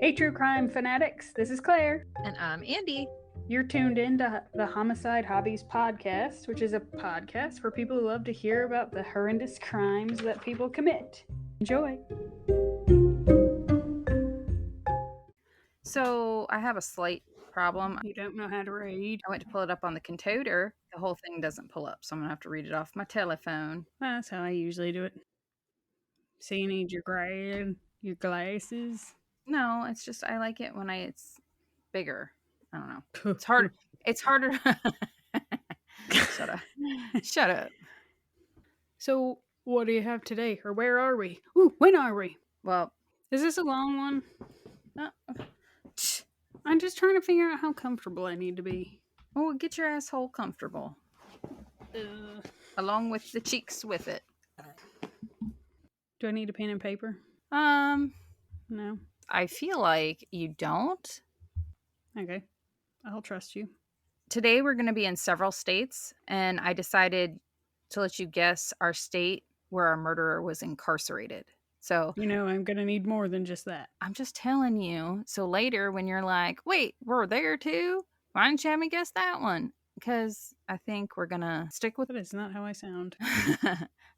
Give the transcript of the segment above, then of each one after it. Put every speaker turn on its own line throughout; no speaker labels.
Hey, true crime fanatics, this is Claire.
And I'm Andy.
You're tuned in to the Homicide Hobbies podcast, which is a podcast for people who love to hear about the horrendous crimes that people commit. Enjoy.
So I have a slight problem.
You don't know how to read?
I went to pull it up on the contoter. The whole thing doesn't pull up, so I'm going to have to read it off my telephone.
That's how I usually do it. So you need your glasses?
No, it's just I like it when it's bigger. I don't know. It's hard. It's harder. Shut up. Shut up.
So what do you have today? Or where are we? Ooh, when are we?
Well,
is this a long one? I'm just trying to figure out how comfortable I need to be.
Oh, get your asshole comfortable. Along with the cheeks with it.
Do I need a pen and paper? No.
I feel like you don't.
Okay. I'll trust you.
Today we're going to be in several states, and I decided to let you guess our state where our murderer was incarcerated. So,
I'm going to need more than just that.
I'm just telling you. So later when you're like, wait, we're there too? Why didn't you have me guess that one? Because I think we're going to stick with...
But it's not how I sound.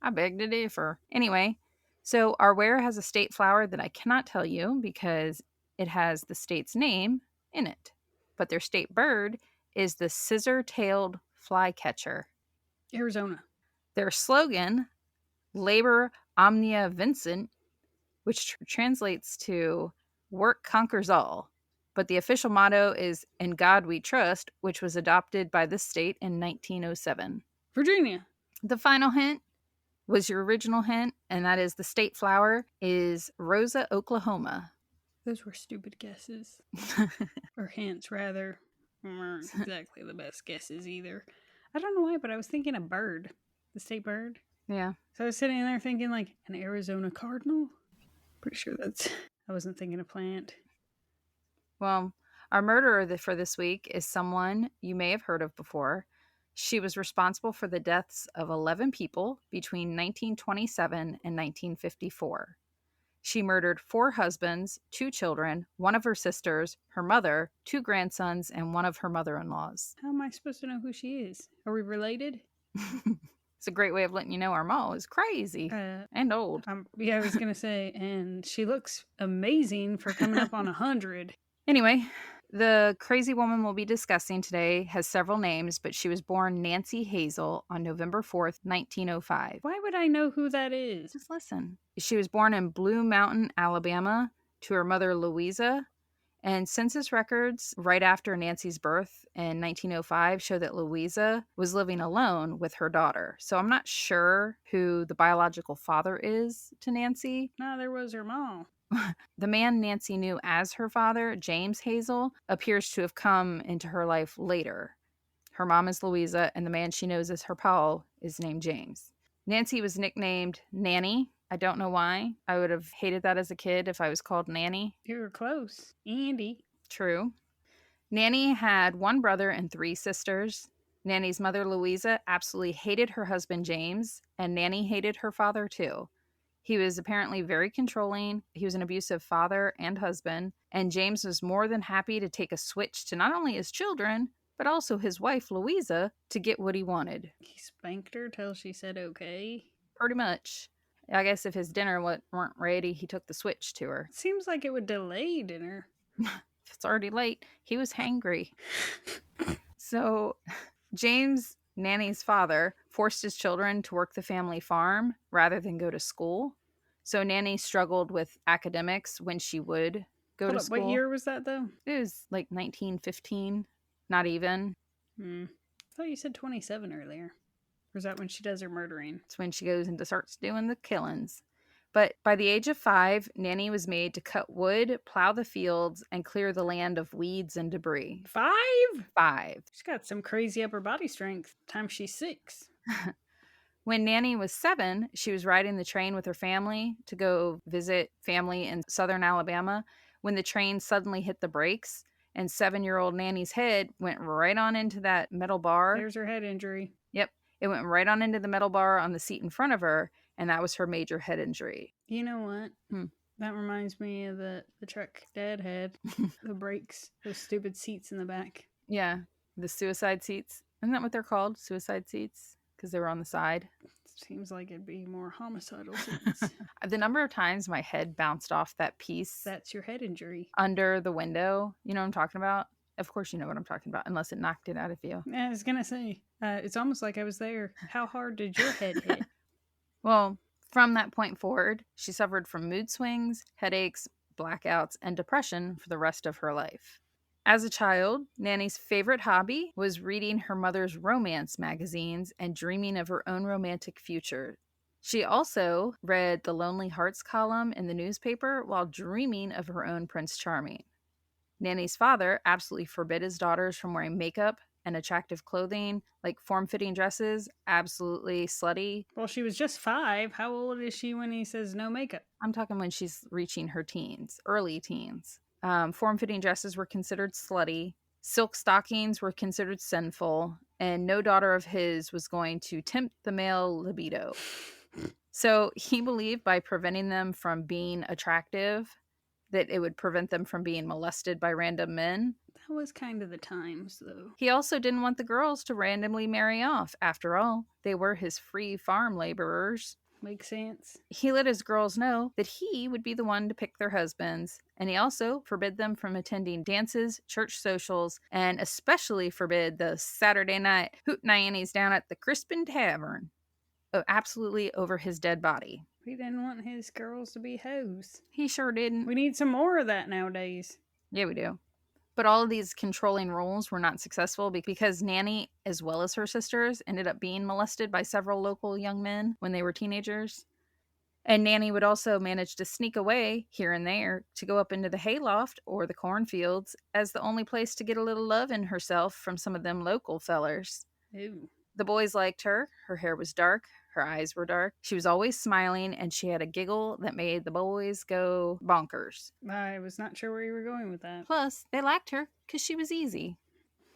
I beg to differ. Anyway, so our where has a state flower that I cannot tell you because it has the state's name in it. But their state bird is the scissor-tailed flycatcher.
Arizona.
Their slogan, Labor Omnia Vincent, which translates to work conquers all. But the official motto is In God We Trust, which was adopted by this state in 1907.
Virginia.
The final hint was your original hint, and that is the state flower is Rosa, Oklahoma.
Those were stupid guesses. Or hints, rather. Weren't exactly the best guesses either. I don't know why, but I was thinking a bird. The state bird.
Yeah.
So I was sitting there thinking like an Arizona cardinal. Pretty sure I wasn't thinking a plant.
Well, our murderer for this week is someone you may have heard of before. She was responsible for the deaths of 11 people between 1927 and 1954. She murdered 4 husbands, 2 children, 1 of her sisters, her mother, 2 grandsons, and 1 of her mother-in-laws.
How am I supposed to know who she is? Are we related?
It's a great way of letting you know our mom is crazy and old.
Yeah, I was going to say, and she looks amazing for coming up on 100.
Anyway, the crazy woman we'll be discussing today has several names, but she was born Nancy Hazle on November 4th, 1905.
Why would I know who that is?
Just listen. She was born in Blue Mountain, Alabama, to her mother, Louisa. And census records right after Nancy's birth in 1905 show that Louisa was living alone with her daughter. So I'm not sure who the biological father is to Nancy.
No, there was her mom.
The man Nancy knew as her father, James Hazle, appears to have come into her life later. Her mom is Louisa, and the man she knows as her pal is named James. Nancy was nicknamed Nannie. I don't know why. I would have hated that as a kid if I was called Nannie.
You were close. Andy.
True. Nannie had 1 brother and 3 sisters. Nannie's mother, Louisa, absolutely hated her husband, James, and Nannie hated her father, too. He was apparently very controlling. He was an abusive father and husband, and James was more than happy to take a switch to not only his children, but also his wife, Louisa, to get what he wanted.
He spanked her till she said okay?
Pretty much. I guess if his dinner weren't ready, he took the switch to her.
Seems like it would delay dinner.
If it's already late, he was hangry. So, James, Nannie's father, forced his children to work the family farm rather than go to school. So Nannie struggled with academics when she would go to school.
What year was that, though?
It was like 1915. Not even.
I thought you said 27 earlier. Or is that when she does her murdering?
It's when she goes and starts doing the killings. But by the age of 5, Nannie was made to cut wood, plow the fields, and clear the land of weeds and debris.
5?
5.
She's got some crazy upper body strength. Time she's 6.
When Nannie was 7, she was riding the train with her family to go visit family in southern Alabama when the train suddenly hit the brakes, and 7-year-old Nannie's head went right on into that metal bar.
There's her head injury.
Yep. It went right on into the metal bar on the seat in front of her, and that was her major head injury.
You know what? That reminds me of the truck Dad had. The brakes, those stupid seats in the back.
Yeah, the suicide seats. Isn't that what they're called? Suicide seats? Because they were on the side.
Seems like it'd be more homicidal seats.
The number of times my head bounced off that piece
That's your head injury.
under the window, you know what I'm talking about? Of course you know what I'm talking about, unless it knocked it out of you.
I was gonna say, it's almost like I was there. How hard did your head hit?
Well, from that point forward, she suffered from mood swings, headaches, blackouts, and depression for the rest of her life. As a child, Nannie's favorite hobby was reading her mother's romance magazines and dreaming of her own romantic future. She also read the Lonely Hearts column in the newspaper while dreaming of her own Prince Charming. Nannie's father absolutely forbid his daughters from wearing makeup and attractive clothing, like form-fitting dresses, absolutely slutty.
Well, she was just 5. How old is she when he says no makeup?
I'm talking when she's reaching her teens, early teens. Form-fitting dresses were considered slutty. Silk stockings were considered sinful. And no daughter of his was going to tempt the male libido. So he believed by preventing them from being attractive, that it would prevent them from being molested by random men.
That was kind of the times, though.
He also didn't want the girls to randomly marry off. After all, they were his free farm laborers.
Makes sense.
He let his girls know that he would be the one to pick their husbands, and he also forbid them from attending dances, church socials, and especially forbid the Saturday night hootenannies down at the Crispin Tavern. Oh, absolutely over his dead body.
He didn't want his girls to be hoes.
He sure didn't.
We need some more of that nowadays.
Yeah, we do. But all of these controlling rules were not successful because Nannie, as well as her sisters, ended up being molested by several local young men when they were teenagers. And Nannie would also manage to sneak away here and there to go up into the hayloft or the cornfields as the only place to get a little love in herself from some of them local fellers.
Ew.
The boys liked her. Her hair was dark. Her eyes were dark. She was always smiling, and she had a giggle that made the boys go bonkers.
I was not sure where you were going with that.
Plus, they liked her because she was easy.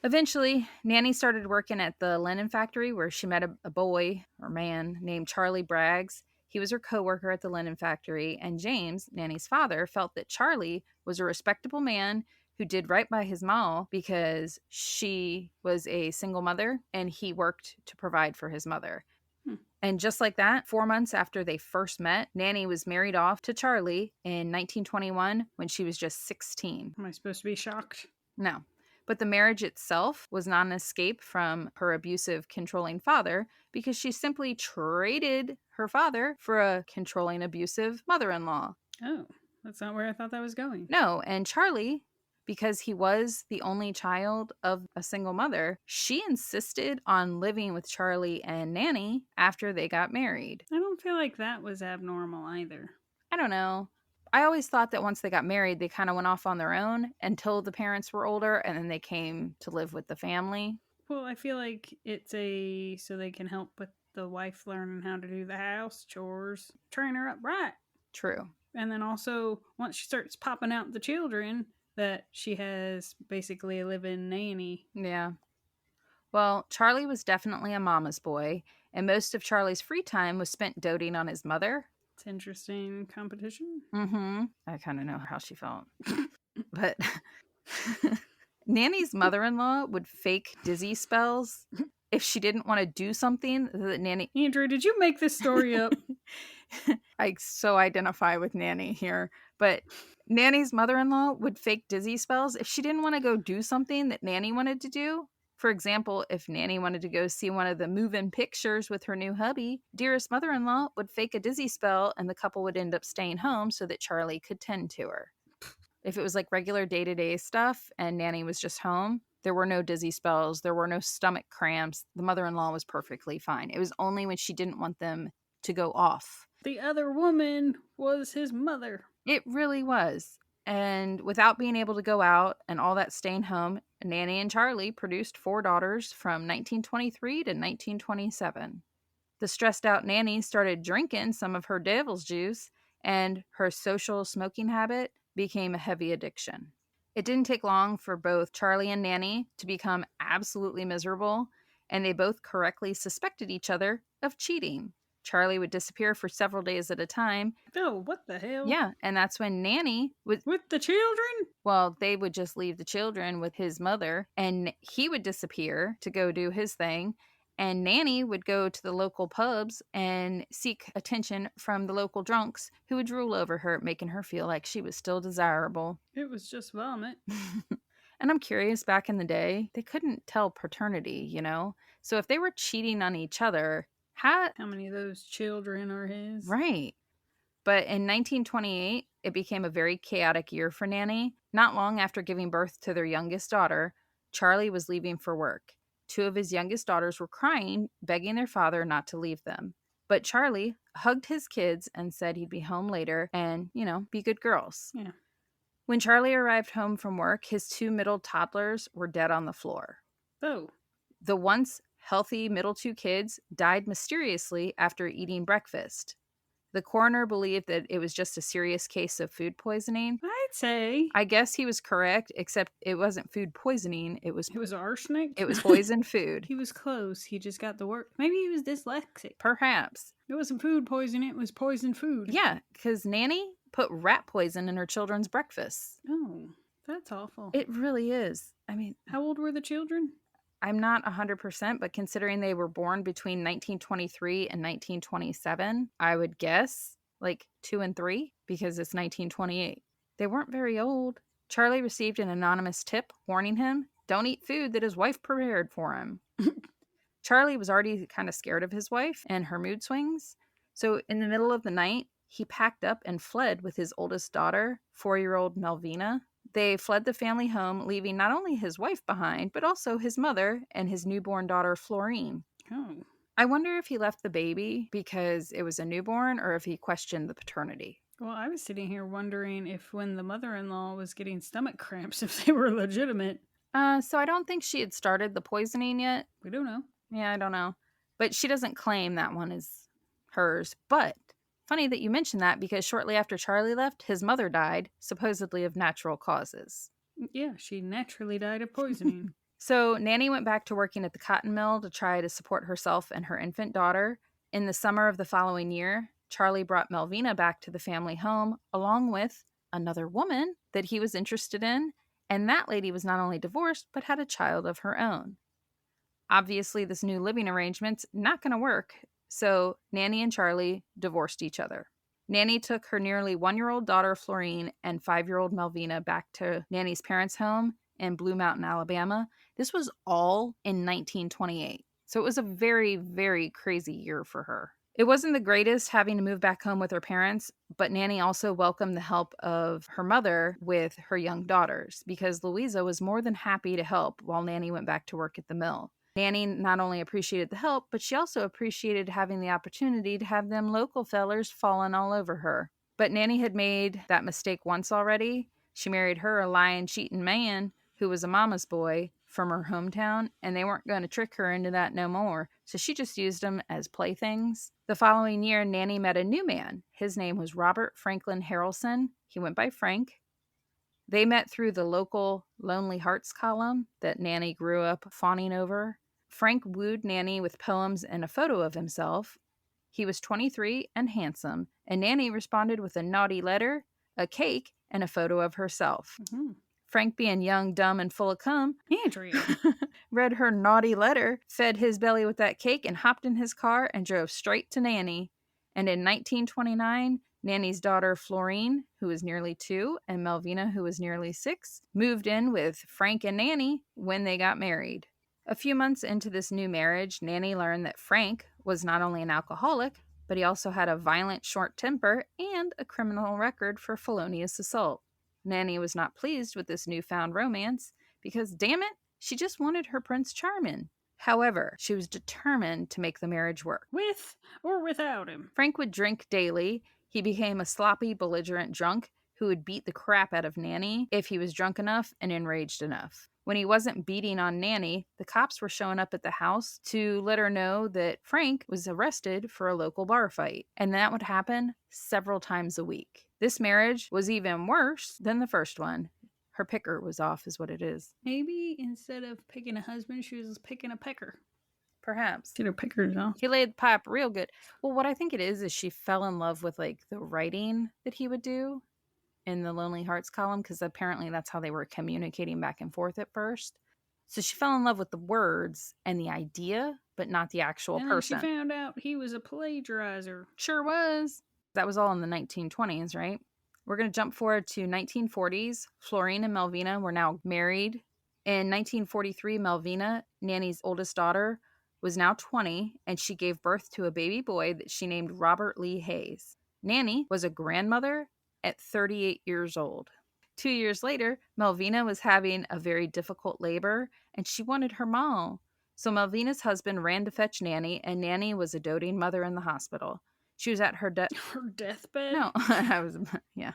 Eventually, Nannie started working at the linen factory where she met a boy or man named Charlie Braggs. He was her co-worker at the linen factory, and James, Nannie's father, felt that Charlie was a respectable man who did right by his ma because she was a single mother and he worked to provide for his mother. And just like that, 4 months after they first met, Nannie was married off to Charlie in 1921 when she was just 16.
Am I supposed to be shocked?
No. But the marriage itself was not an escape from her abusive, controlling father because she simply traded her father for a controlling, abusive mother-in-law.
Oh, that's not where I thought that was going.
No, and Charlie, because he was the only child of a single mother, she insisted on living with Charlie and Nannie after they got married.
I don't feel like that was abnormal either.
I don't know. I always thought that once they got married, they kind of went off on their own until the parents were older, and then they came to live with the family.
Well, I feel like it's so they can help with the wife learning how to do the house chores, train her up right.
True.
And then also, once she starts popping out the children, that she has basically a live-in nanny.
Yeah. Well, Charlie was definitely a mama's boy, and most of Charlie's free time was spent doting on his mother.
It's interesting competition.
Mm-hmm. I kind of know how she felt. But Nannie's mother-in-law would fake dizzy spells if she didn't want to do something that Nannie...
Andrew, did you make this story up?
I so identify with Nannie here. But Nannie's mother-in-law would fake dizzy spells if she didn't want to go do something that Nannie wanted to do. For example, if Nannie wanted to go see one of the move-in pictures with her new hubby, dearest mother-in-law would fake a dizzy spell and the couple would end up staying home so that Charlie could tend to her. If it was like regular day-to-day stuff and Nannie was just home, there were no dizzy spells, there were no stomach cramps. The mother-in-law was perfectly fine. It was only when she didn't want them to go off.
The other woman was his mother.
It really was. And without being able to go out and all that staying home, Nannie and Charlie produced 4 daughters from 1923 to 1927. The stressed out Nannie started drinking some of her devil's juice, and her social smoking habit became a heavy addiction. It didn't take long for both Charlie and Nannie to become absolutely miserable, and they both correctly suspected each other of cheating. Charlie would disappear for several days at a time.
Oh, what the hell?
Yeah, and that's when Nannie would...
With the children?
Well, they would just leave the children with his mother, and he would disappear to go do his thing. And Nannie would go to the local pubs and seek attention from the local drunks who would drool over her, making her feel like she was still desirable.
It was just vomit.
And I'm curious, back in the day, they couldn't tell paternity, you know? So if they were cheating on each other, how
many of those children are his?
Right. But in 1928, it became a very chaotic year for Nannie. Not long after giving birth to their youngest daughter, Charlie was leaving for work. 2 of his youngest daughters were crying, begging their father not to leave them. But Charlie hugged his kids and said he'd be home later and, be good girls.
Yeah.
When Charlie arrived home from work, his 2 middle toddlers were dead on the floor.
Oh.
The once healthy middle 2 kids died mysteriously after eating breakfast. The coroner believed that it was just a serious case of food poisoning.
I'd say.
I guess he was correct, except it wasn't food poisoning. It was
arsenic?
It was poisoned food.
He was close. He just got the word. Maybe he was dyslexic.
Perhaps.
It wasn't food poisoning. It was poisoned food.
Yeah, because Nannie put rat poison in her children's breakfast.
Oh, that's awful.
It really is. I mean,
how old were the children?
I'm not 100%, but considering they were born between 1923 and 1927, I would guess like 2 and 3 because it's 1928. They weren't very old. Charlie received an anonymous tip warning him, don't eat food that his wife prepared for him. Charlie was already kind of scared of his wife and her mood swings. So in the middle of the night, he packed up and fled with his oldest daughter, 4-year-old Melvina. They fled the family home, leaving not only his wife behind, but also his mother and his newborn daughter, Florine.
Oh.
I wonder if he left the baby because it was a newborn or if he questioned the paternity.
Well, I was sitting here wondering if when the mother-in-law was getting stomach cramps, if they were legitimate.
So I don't think she had started the poisoning yet.
We don't know.
Yeah, I don't know. But she doesn't claim that one is hers. But funny that you mentioned that because shortly after Charlie left, his mother died, supposedly of natural causes.
Yeah, she naturally died of poisoning.
So Nannie went back to working at the cotton mill to try to support herself and her infant daughter. In the summer of the following year, Charlie brought Melvina back to the family home along with another woman that he was interested in. And that lady was not only divorced, but had a child of her own. Obviously, this new living arrangement's not going to work. So Nannie and Charlie divorced each other. Nannie took her nearly 1-year-old daughter, Florine, and 5-year-old Melvina back to Nannie's parents' home in Blue Mountain, Alabama. This was all in 1928. So it was a very, very crazy year for her. It wasn't the greatest having to move back home with her parents, but Nannie also welcomed the help of her mother with her young daughters because Louisa was more than happy to help while Nannie went back to work at the mill. Nannie not only appreciated the help, but she also appreciated having the opportunity to have them local fellers falling all over her. But Nannie had made that mistake once already. She married her a lying, cheating man who was a mama's boy from her hometown, and they weren't going to trick her into that no more, so she just used them as playthings. The following year, Nannie met a new man. His name was Robert Franklin Harrelson. He went by Frank. They met through the local Lonely Hearts column that Nannie grew up fawning over. Frank wooed Nannie with poems and a photo of himself. He was 23 and handsome, and Nannie responded with a naughty letter, a cake, and a photo of herself.
Mm-hmm.
Frank, being young, dumb, and full of cum,
Andrea
read her naughty letter, fed his belly with that cake, and hopped in his car and drove straight to Nannie. And in 1929, Nannie's daughter, Florine, who was nearly 2, and Melvina, who was nearly 6, moved in with Frank and Nannie when they got married. A few months into this new marriage, Nannie learned that Frank was not only an alcoholic, but he also had a violent short temper and a criminal record for felonious assault. Nannie was not pleased with this newfound romance because, damn it, she just wanted her Prince Charming. However, she was determined to make the marriage work.
With or without him.
Frank would drink daily. He became a sloppy, belligerent drunk who would beat the crap out of Nannie if he was drunk enough and enraged enough. When he wasn't beating on Nannie, the cops were showing up at the house to let her know that Frank was arrested for a local bar fight, and that would happen several times a week. This marriage was even worse than the first one. Her picker was off is what it is.
Maybe instead of picking a husband, she was picking a pecker.
Perhaps.
Get her pickers off.
He laid the pipe real good. Well, what I think it is she fell in love with like the writing that he would do in the Lonely Hearts column, because apparently that's how they were communicating back and forth at first. So she fell in love with the words and the idea, but not the actual
And
person.
then she found out he was a plagiarizer.
Sure was. That was all in the 1920s, right? We're going to jump forward to 1940s. Florine and Melvina were now married. In 1943, Melvina, Nannie's oldest daughter, was now 20, and she gave birth to a baby boy that she named Robert Lee Hayes. Nannie was a grandmother at 38 years old. 2 years later, Melvina was having a very difficult labor, and she wanted her mom. So Melvina's husband ran to fetch Nannie, and Nannie was a doting mother in the hospital. She was at her
Her deathbed?
No, yeah.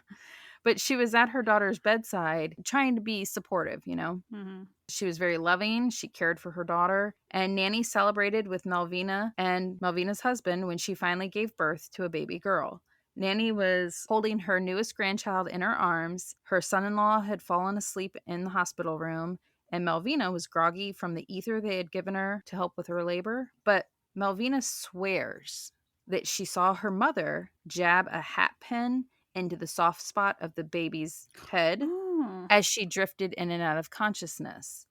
But she was at her daughter's bedside trying to be supportive, you know?
Mm-hmm.
She was very loving. She cared for her daughter. And Nannie celebrated with Melvina and Melvina's husband when she finally gave birth to a baby girl. Nannie was holding her newest grandchild in her arms. Her son-in-law had fallen asleep in the hospital room, and Melvina was groggy from the ether they had given her to help with her labor. But Melvina swears that she saw her mother jab a hat pin into the soft spot of the baby's head as she drifted in and out of consciousness.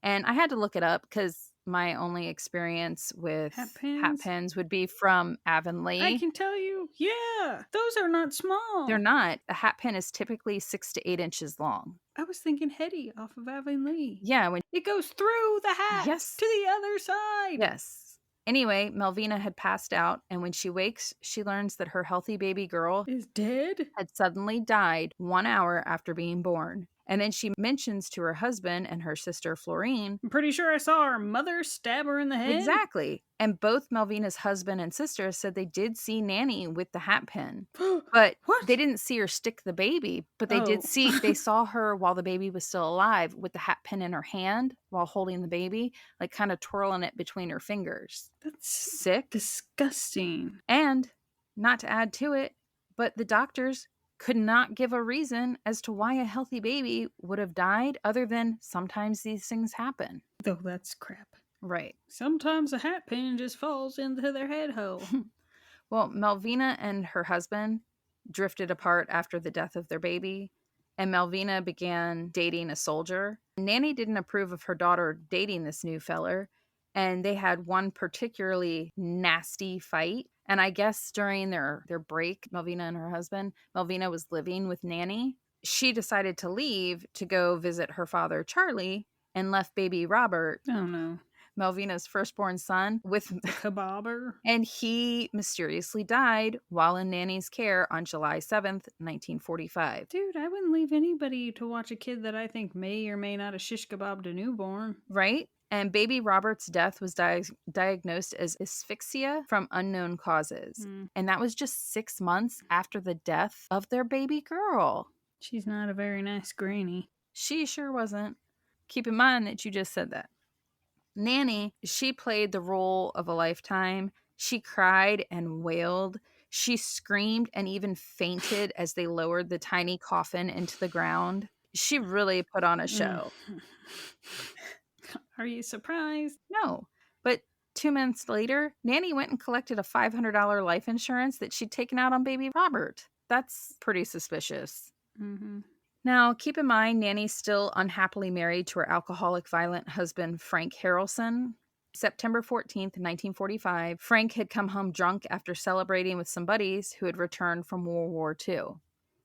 And I had to look it up because my only experience with hat pins would be from Avonlea.
I can tell you, yeah, those are not small.
They're not. A hat pin is typically 6 to 8 inches long.
I was thinking Hetty off of Avonlea.
Yeah. When
it goes through the hat to the other side.
Yes. Anyway, Melvina had passed out, and when she wakes, she learns that her healthy baby girl
is dead,
had suddenly died 1 hour after being born. And then she mentions to her husband and her sister Florine,
I'm pretty sure I saw her mother stab her in the head.
Exactly. And both Melvina's husband and sister said they did see Nannie with the hat pin. But they didn't see her stick the baby, but they saw her while the baby was still alive with the hat pin in her hand while holding the baby, like kind of twirling it between her fingers.
That's
sick.
Disgusting.
And not to add to it, but the doctors could not give a reason as to why a healthy baby would have died other than sometimes these things happen.
Though that's crap.
Right.
Sometimes a hat pin just falls into their head hole.
Well, Melvina and her husband drifted apart after the death of their baby, and Melvina began dating a soldier. Nannie didn't approve of her daughter dating this new feller, and they had one particularly nasty fight. And I guess during their break, Melvina and her husband, Melvina was living with Nannie. She decided to leave to go visit her father, Charlie, and left baby Robert,
oh no,
Melvina's firstborn son, with
the kebabber.
And he mysteriously died while in Nannie's care on July 7th, 1945.
Dude, I wouldn't leave anybody to watch a kid that I think may or may not have shish kebabbed a newborn.
Right? And baby Robert's death was diagnosed as asphyxia from unknown causes. And that was just 6 months after the death of their baby girl.
She's not a very nice granny.
She sure wasn't. Keep in mind that you just said that. Nannie, she played the role of a lifetime. She cried and wailed. She screamed and even fainted as they lowered the tiny coffin into the ground. She really put on a show.
Are you surprised?
No. But 2 months later, Nannie went and collected a $500 life insurance that she'd taken out on baby Robert. That's pretty suspicious.
Mm-hmm.
Now, keep in mind, Nannie's still unhappily married to her alcoholic, violent husband, Frank Harrelson. September 14th, 1945, Frank had come home drunk after celebrating with some buddies who had returned from World War II.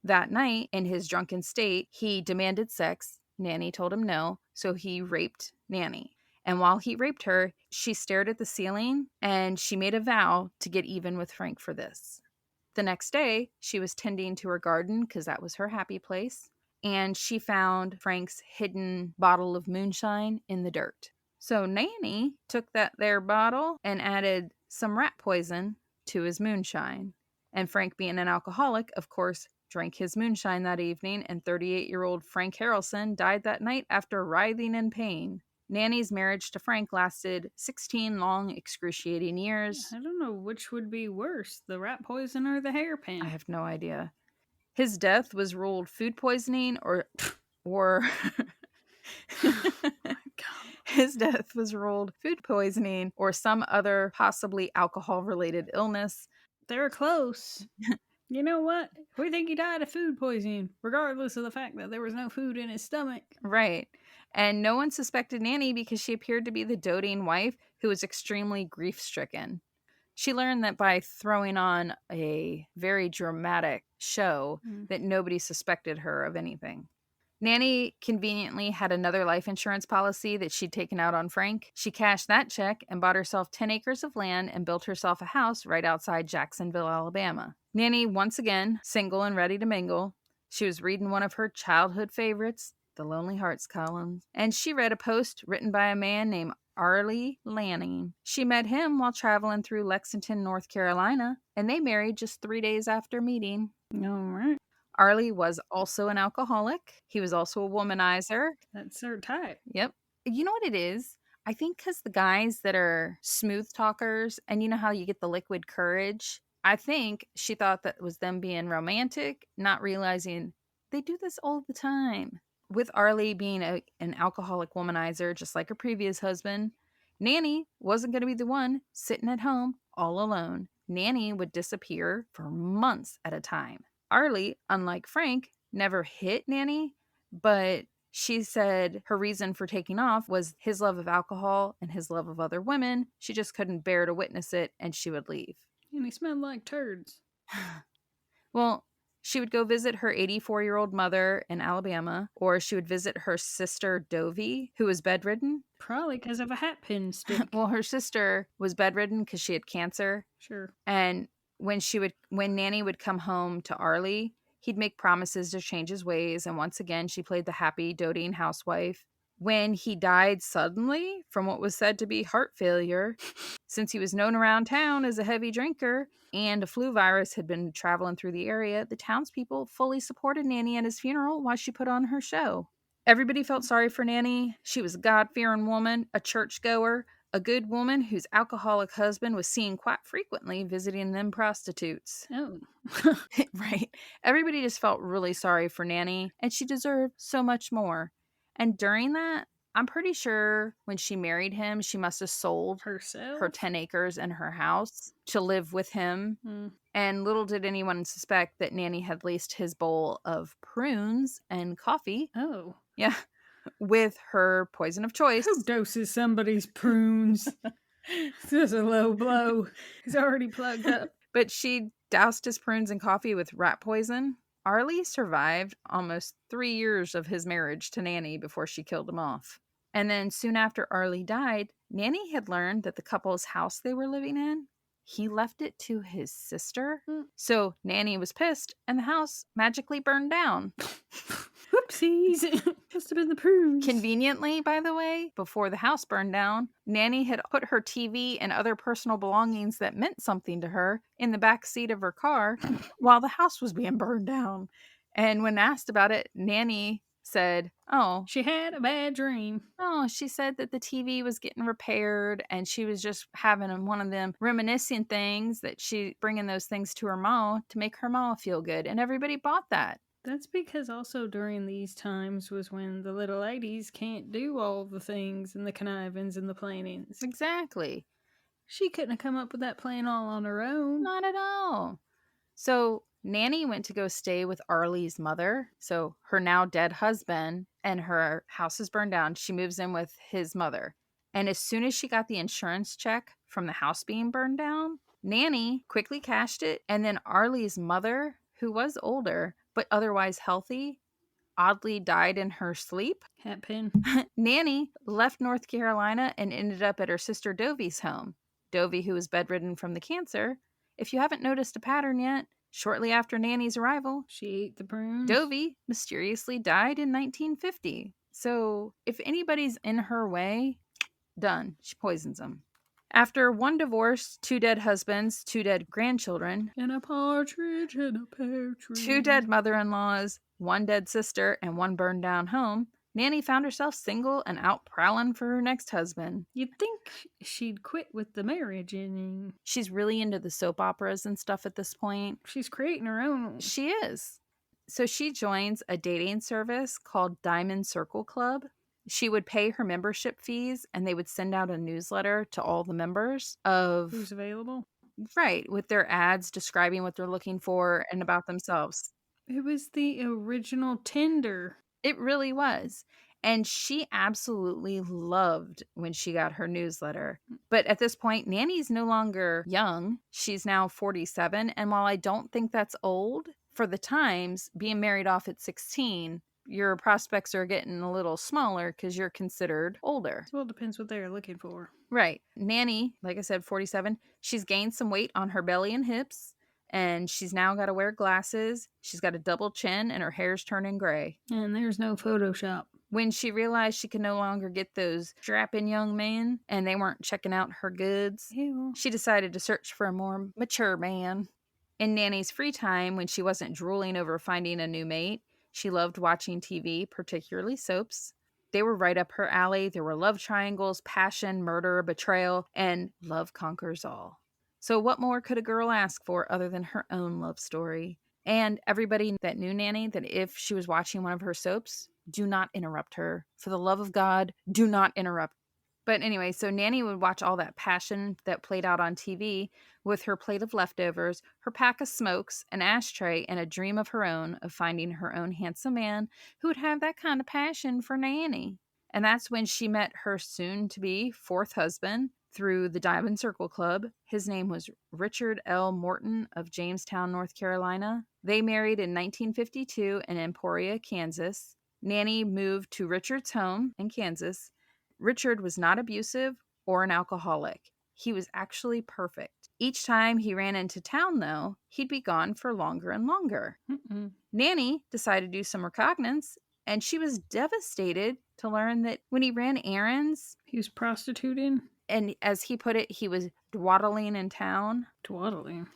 That night, in his drunken state, he demanded sex. Nannie told him no, so he raped Nannie. And while he raped her, she stared at the ceiling and she made a vow to get even with Frank for this. The next day, she was tending to her garden because that was her happy place. And she found Frank's hidden bottle of moonshine in the dirt. So Nannie took that there bottle and added some rat poison to his moonshine. And Frank, being an alcoholic, of course, drank his moonshine that evening, and 38-year-old Frank Harrelson died that night after writhing in pain. Nannie's marriage to Frank lasted 16 long, excruciating years.
I don't know which would be worse, the rat poison or the hairpin.
I have no idea. His death was ruled food poisoning or
oh my God.
His death was ruled food poisoning or some other possibly alcohol-related illness.
They were close. You know what? We think he died of food poisoning, regardless of the fact that there was no food in his stomach.
Right. And no one suspected Nannie because she appeared to be the doting wife who was extremely grief-stricken. She learned that by throwing on a very dramatic show that nobody suspected her of anything. Nannie conveniently had another life insurance policy that she'd taken out on Frank. She cashed that check and bought herself 10 acres of land and built herself a house right outside Jacksonville, Alabama. Nannie, once again, single and ready to mingle. She was reading one of her childhood favorites, the Lonely Hearts columns, and she read a post written by a man named Nannie Lanning. She met him while traveling through Lexington, North Carolina, and they married just 3 days after meeting.
All right.
Arlie was also an alcoholic. He was also a womanizer.
That's her type.
Yep. You know what it is? I think because the guys that are smooth talkers, and you know how you get the liquid courage, I think she thought that was them being romantic, not realizing they do this all the time. With Arlie being an alcoholic womanizer, just like her previous husband, Nannie wasn't going to be the one sitting at home all alone. Nannie would disappear for months at a time. Arlie, unlike Frank, never hit Nannie, but she said her reason for taking off was his love of alcohol and his love of other women. She just couldn't bear to witness it, and she would leave.
And he smelled like turds.
Well, she would go visit her 84-year-old mother in Alabama, or she would visit her sister Dovie, who was bedridden.
Probably because of a hat pin stick.
Well, her sister was bedridden because she had cancer.
Sure.
And when Nannie would come home to Arlie, he'd make promises to change his ways, and once again, she played the happy, doting housewife. When he died suddenly from what was said to be heart failure, since he was known around town as a heavy drinker and a flu virus had been traveling through the area, the townspeople fully supported Nannie at his funeral while she put on her show. Everybody felt sorry for Nannie. She was a God-fearing woman, a churchgoer, a good woman whose alcoholic husband was seen quite frequently visiting them prostitutes.
Oh.
Right. Everybody just felt really sorry for Nannie, and she deserved so much more. And during that, I'm pretty sure when she married him, she must have sold
Herself?
her 10 acres and her house to live with him. And little did anyone suspect that Nannie had laced his bowl of prunes and coffee.
Oh.
Yeah. With her poison of choice.
Who doses somebody's prunes? This is a low blow. He's already plugged up.
But she doused his prunes and coffee with rat poison. Arlie survived almost 3 years of his marriage to Nannie before she killed him off. And then soon after Arlie died, Nannie had learned that the couple's house they were living in, he left it to his sister. So Nannie was pissed and the house magically burned down.
Whoopsies. Must have been the prunes.
Conveniently, by the way, before the house burned down, Nannie had put her TV and other personal belongings that meant something to her in the back seat of her car while the house was being burned down. And when asked about it, Nannie said,
she had a bad dream.
She said that the TV was getting repaired and she was just having one of them reminiscing things that she bringing those things to her ma to make her ma feel good. And everybody bought that.
That's because also during these times was when the little ladies can't do all the things and the connivings and the plannings.
Exactly.
She couldn't have come up with that plan all on her own.
Not at all. So Nannie went to go stay with Arlie's mother, so her now dead husband, and her house is burned down. She moves in with his mother. And as soon as she got the insurance check from the house being burned down, Nannie quickly cashed it, and then Arlie's mother, who was older but otherwise healthy, oddly died in her sleep.
Hat pin.
Nannie left North Carolina and ended up at her sister Dovie's home. Dovie, who was bedridden from the cancer. If you haven't noticed a pattern yet, shortly after Nannie's arrival,
she ate the prunes.
Dovie mysteriously died in 1950. So if anybody's in her way, done. She poisons them. After one divorce, 2 dead husbands, 2 dead grandchildren,
and a partridge in a pear tree,
2 dead mother-in-laws, 1 dead sister, and 1 burned down home, Nannie found herself single and out prowling for her next husband.
You'd think she'd quit with the marriage and...
She's really into the soap operas and stuff at this point.
She's creating her own.
She is. So she joins a dating service called Diamond Circle Club. She would pay her membership fees, and they would send out a newsletter to all the members of
Who's available?
Right, with their ads describing what they're looking for and about themselves.
It was the original Tinder.
It really was. And she absolutely loved when she got her newsletter. But at this point, Nannie's no longer young. She's now 47. And while I don't think that's old, for the times, being married off at 16, your prospects are getting a little smaller because you're considered older.
Well, it depends what they're looking for.
Right. Nannie, like I said, 47, she's gained some weight on her belly and hips. And she's now got to wear glasses. She's got a double chin and her hair's turning gray.
And there's no Photoshop.
When she realized she could no longer get those strapping young men and they weren't checking out her goods,
Ew.
she decided to search for a more mature man. In Nannie's free time, when she wasn't drooling over finding a new mate, she loved watching TV, particularly soaps. They were right up her alley. There were love triangles, passion, murder, betrayal, and love conquers all. So what more could a girl ask for other than her own love story? And everybody that knew Nannie, that if she was watching one of her soaps, do not interrupt her. For the love of God, do not interrupt. But anyway, so Nannie would watch all that passion that played out on TV with her plate of leftovers, her pack of smokes, an ashtray, and a dream of her own of finding her own handsome man who would have that kind of passion for Nannie. And that's when she met her soon-to-be fourth husband through the Diamond Circle Club. His name was Richard L. Morton of Jamestown, North Carolina. They married in 1952 in Emporia, Kansas. Nannie moved to Richard's home in Kansas. Richard was not abusive or an alcoholic. He was actually perfect. Each time he ran into town, though, he'd be gone for longer and longer. Nannie decided to do some recognizance, and she was devastated to learn that when he ran errands,
He was prostituting?
and as he put it, he was dwaddling in town.
Dwaddling.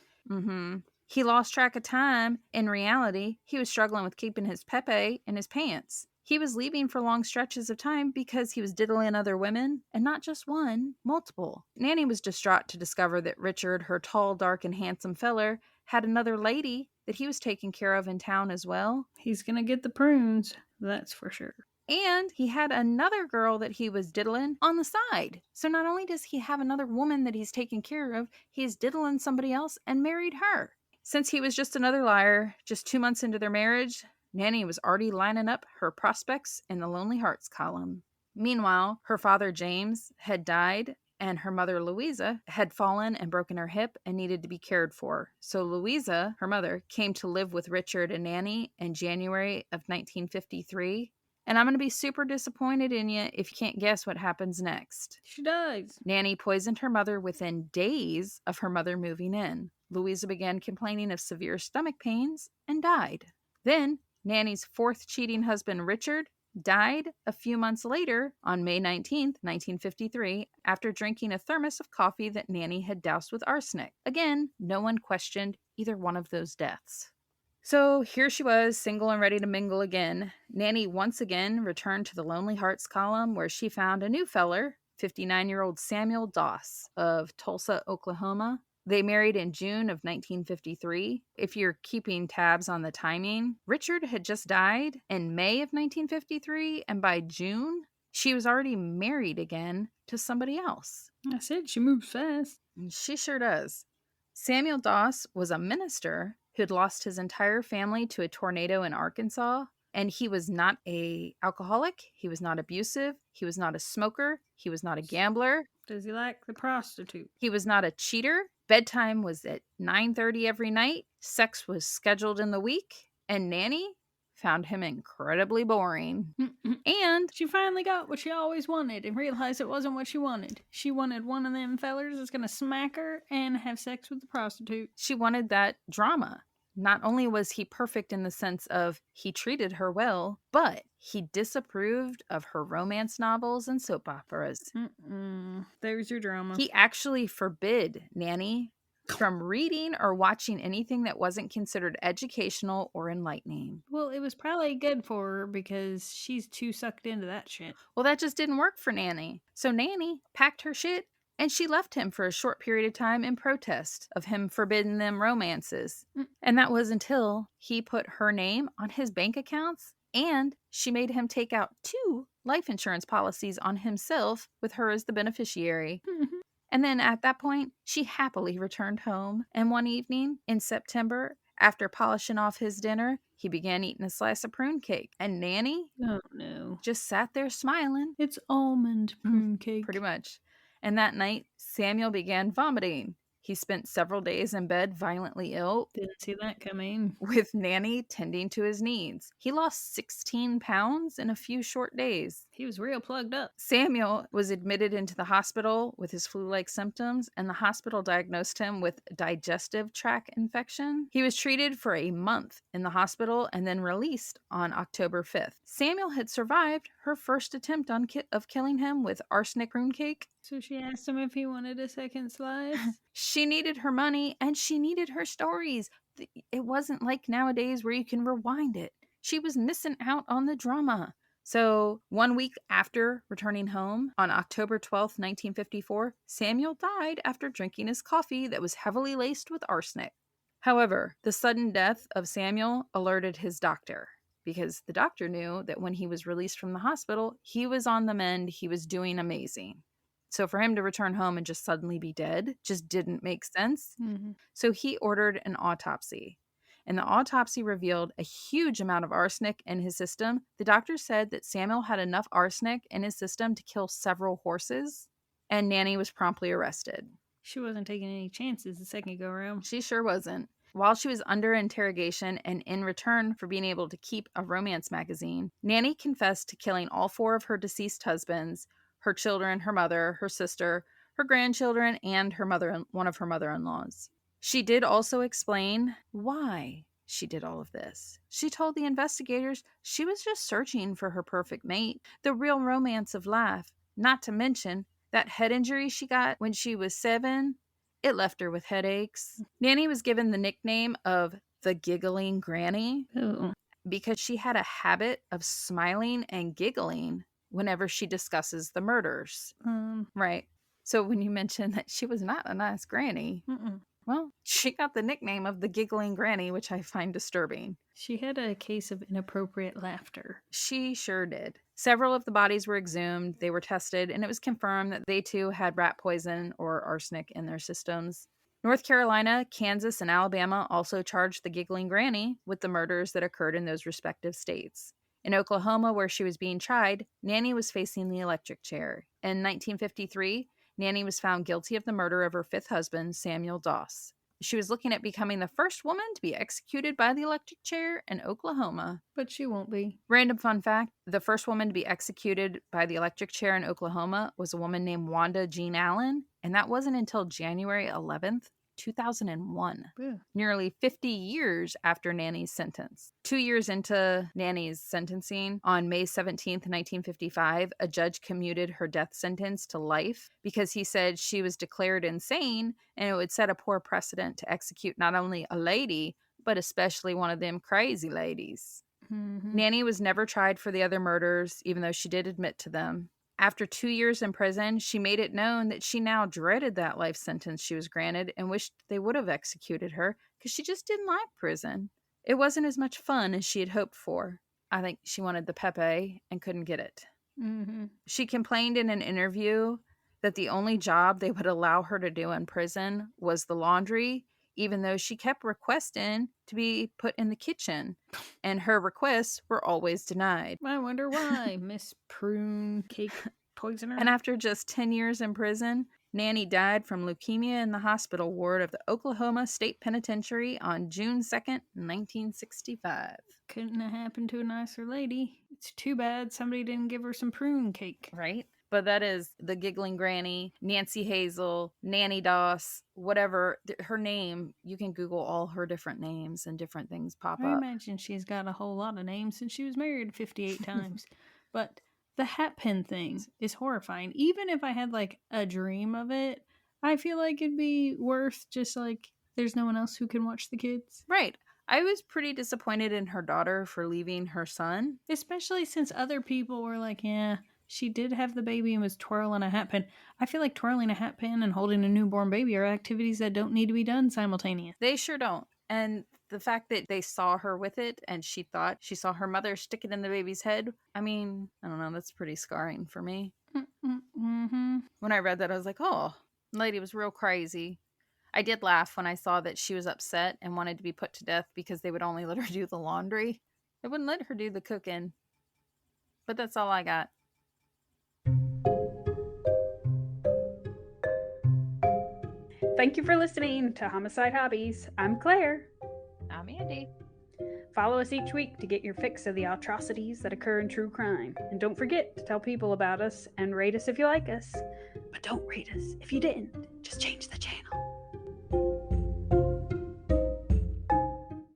He lost track of time. In reality, he was struggling with keeping his pepe in his pants. He was leaving for long stretches of time because he was diddling other women, and not just one, multiple. Nannie was distraught to discover that Richard, her tall, dark, and handsome feller, had another lady that he was taking care of in town as well.
He's gonna get the prunes, that's for sure.
And he had another girl that he was diddling on the side. So not only does he have another woman that he's taking care of, he's diddling somebody else and married her. Since he was just another liar, just 2 months into their marriage, Nannie was already lining up her prospects in the Lonely Hearts column. Meanwhile, her father James had died, and her mother Louisa had fallen and broken her hip and needed to be cared for. So Louisa, her mother, came to live with Richard and Nannie in January of 1953. And I'm going to be super disappointed in you if you can't guess what happens next.
She dies.
Nannie poisoned her mother within days of her mother moving in. Louisa began complaining of severe stomach pains and died. Then, Nannie's fourth cheating husband, Richard, died a few months later on May 19th, 1953, after drinking a thermos of coffee that Nannie had doused with arsenic. Again, no one questioned either one of those deaths. So here she was, single and ready to mingle again. Nannie once again returned to the Lonely Hearts column, where she found a new feller, 59-year-old Samuel Doss of Tulsa, Oklahoma. They married in June of 1953. If you're keeping tabs on the timing, Richard had just died in May of 1953, and by June, she was already married again to somebody else.
I said she moves fast.
She sure does. Samuel Doss was a minister who'd lost his entire family to a tornado in Arkansas, and he was not an alcoholic, he was not abusive, he was not a smoker, he was not a gambler.
Does he like the prostitute?
He was not a cheater. Bedtime was at 9:30 every night. Sex was scheduled in the week, and Nannie found him incredibly boring. And
she finally got what she always wanted and realized it wasn't what she wanted. She wanted one of them fellers that's gonna smack her and have sex with the prostitute.
She wanted that drama. Not only was he perfect in the sense of he treated her well, but he disapproved of her romance novels and soap operas.
There's your drama.
He actually forbid Nannie from reading or watching anything that wasn't considered educational or enlightening.
Well, it was probably good for her because she's too sucked into that shit.
Well, that just didn't work for Nannie. So Nannie packed her shit and she left him for a short period of time in protest of him forbidding them romances. And that was until he put her name on his bank accounts and she made him take out 2 life insurance policies on himself with her as the beneficiary.
Mhm.
And then at that point, she happily returned home. And one evening in September, after polishing off his dinner, he began eating a slice of prune cake. And Nannie
Oh no.
just sat there smiling.
It's almond prune cake.
Pretty much. And that night, Samuel began vomiting. He spent several days in bed violently ill,
Didn't see that coming.
with Nannie tending to his needs. He lost 16 pounds in a few short days.
He was real plugged up.
Samuel was admitted into the hospital with his flu-like symptoms, and the hospital diagnosed him with digestive tract infection. He was treated for a month in the hospital and then released on October 5th. Samuel had survived her first attempt of killing him with arsenic prune cake.
So she asked him if he wanted a second slice.
She needed her money and she needed her stories. It wasn't like nowadays where you can rewind it. She was missing out on the drama. So 1 week after returning home, on October 12th, 1954, Samuel died after drinking his coffee that was heavily laced with arsenic. However, the sudden death of Samuel alerted his doctor, because the doctor knew that when he was released from the hospital, he was on the mend, he was doing amazing. So for him to return home and just suddenly be dead just didn't make sense.
Mm-hmm.
So he ordered an autopsy. And the autopsy revealed a huge amount of arsenic in his system. The doctor said that Samuel had enough arsenic in his system to kill several horses, and Nannie was promptly arrested.
She wasn't taking any chances the second go around.
She sure wasn't. While she was under interrogation and in return for being able to keep a romance magazine, Nannie confessed to killing all 4 of her deceased husbands, her children, her mother, her sister, her grandchildren, and one of her mother-in-laws. She did also explain why she did all of this. She told the investigators she was just searching for her perfect mate, the real romance of life, not to mention that head injury she got when she was 7. It left her with headaches. Nannie was given the nickname of the Giggling Granny because she had a habit of smiling and giggling whenever she discusses the murders. Right. So when you mentioned that she was not a nice granny, well, she got the nickname of the Giggling Granny, which I find disturbing.
She had a case of inappropriate laughter.
She sure did. Several of the bodies were exhumed, they were tested, and it was confirmed that they too had rat poison or arsenic in their systems. North Carolina, Kansas, and Alabama also charged the Giggling Granny with the murders that occurred in those respective states. In Oklahoma, where she was being tried, Nannie was facing the electric chair. In 1953, Nannie was found guilty of the murder of her 5th husband, Samuel Doss. She was looking at becoming the first woman to be executed by the electric chair in Oklahoma.
But she won't be.
Random fun fact, the first woman to be executed by the electric chair in Oklahoma was a woman named Wanda Jean Allen, and that wasn't until January 11th, 2001, nearly 50 years after Nannie's sentence. 2 years into Nannie's sentencing, on May 17th, 1955, a judge commuted her death sentence to life because he said she was declared insane and it would set a poor precedent to execute not only a lady, but especially one of them crazy ladies. Nannie was never tried for the other murders, even though she did admit to them. After 2 years in prison, she made it known that she now dreaded that life sentence she was granted and wished they would have executed her because she just didn't like prison. It wasn't as much fun as she had hoped for. I think she wanted the Pepe and couldn't get it. She complained in an interview that the only job they would allow her to do in prison was the laundry, even though she kept requesting to be put in the kitchen, and her requests were always denied.
I wonder why, Miss Prune Cake Poisoner.
And after just 10 years in prison, Nannie died from leukemia in the hospital ward of the Oklahoma State Penitentiary on June 2nd, 1965.
Couldn't have happened to a nicer lady. It's too bad somebody didn't give her some prune cake.
Right? But that is the Giggling Granny, Nancy Hazle, Nannie Doss, whatever. Her name, you can Google all her different names and different things pop up.
I imagine she's got a whole lot of names since she was married 58 times. But the hat pin thing is horrifying. Even if I had like a dream of it, I feel like it'd be worth just like there's no one else who can watch the kids.
Right. I was pretty disappointed in her daughter for leaving her son.
Especially since other people were like, yeah, she did have the baby and was twirling a hat pin. I feel like twirling a hat pin and holding a newborn baby are activities that don't need to be done simultaneously.
They sure don't. And the fact that they saw her with it and she thought she saw her mother stick it in the baby's head, I mean, I don't know, that's pretty scarring for me.
Mm-hmm.
When I read that, I was like, oh, lady was real crazy. I did laugh when I saw that she was upset and wanted to be put to death because they would only let her do the laundry. They wouldn't let her do the cooking. But that's all I got.
Thank you for listening to Homicide Hobbies. I'm Claire.
I'm Andy.
Follow us each week to get your fix of the atrocities that occur in true crime. And don't forget to tell people about us and rate us if you like us. But don't rate us if you didn't. Just change